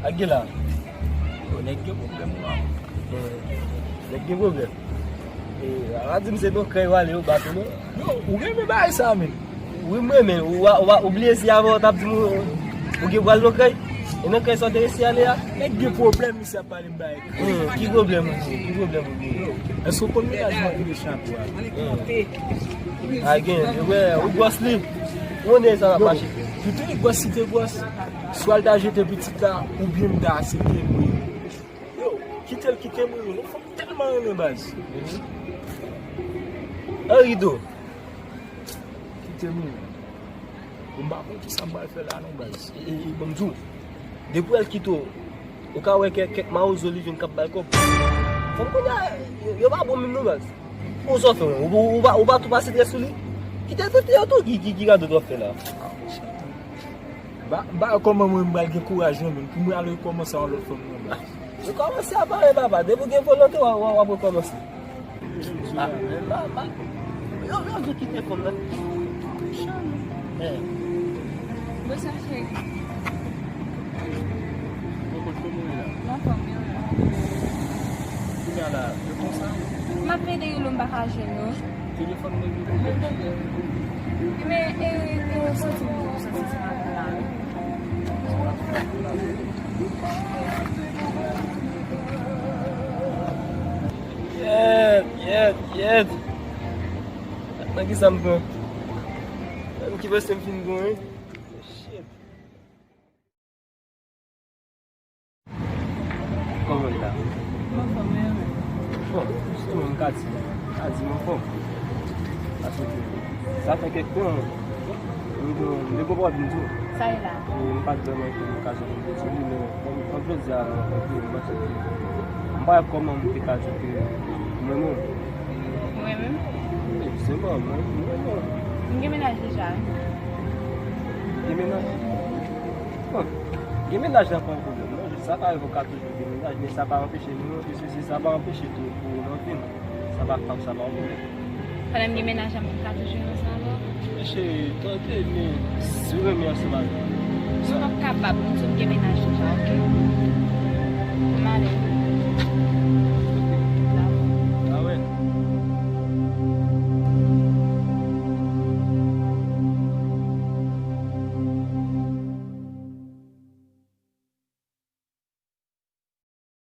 Agi la. On a que problème là. Nek gen problem. A di mse nou kay wale ou bato nou. Non, ou même pas ça mais. Oui men, ou oubliye si avon tap di mou ou gen wale nou kay. E nou kay sote resi ale ya. Nek gen problème ça pas les bail. Ki problem? Est-ce qu'on ménagement de champ Again, ou gos li. On est ça va pas chier. Plutôt les gosses si t'es gosse. Soit t'as jeté petit là ou bien t'as accepté moi. Yo, quitter moi, on faut tellement une base. Un rideau. Quitter moi. On va voir qui ça va faire là non base. E bon djou. Depo el kito, ou ka wè kek ma ou zoli vin kap bay kop. Fon kon ya, yo ba bon mim nou baz. Ou so fè ou ba tou pase dre sou li. Ki te yo tou ki ga do fè la. Ba comment moi malgré courage même pour moi aller commencer en l'autre femme. Yo komanse a pare baba, depo gen volonté wap komanse. Yo do kite fon nan. Vou chercher. Comment Não comeu. là, comme ça, Mas pediu um barragem, não? téléphone Mais eu sou tipo Yet. Nan ki sa mpon? Nan ki vè se mfin gwen? Shit. Koman la? Não comeu. Bon, se mwen kati mwen fon. Aso ki, sa fè kek ton, mwen go bò din tou. Sai lá. Mwen pat dèman ki mwen kaje mwen tou li, mwen konplo zi a mwen bache ki. Mwen pa koman mwen te kaje ki mwen moun. Não é mesmo? Se mwen moun. Ninguém me nasce já. Gemenaj? Bon, gemenaj nan pa yon problem. Non, sa pa evoka toujou gemenaj, men sa pa empêche nou, se sa pa empêche tou pou nou fin. Sa pa fam, sa pa empêche. Para ninguém me nasce muito caro de não sabe. Empêche, toate, men, sou remi an se bagay. Não acaba, não sou ninguém me nasce já, ok? Mare.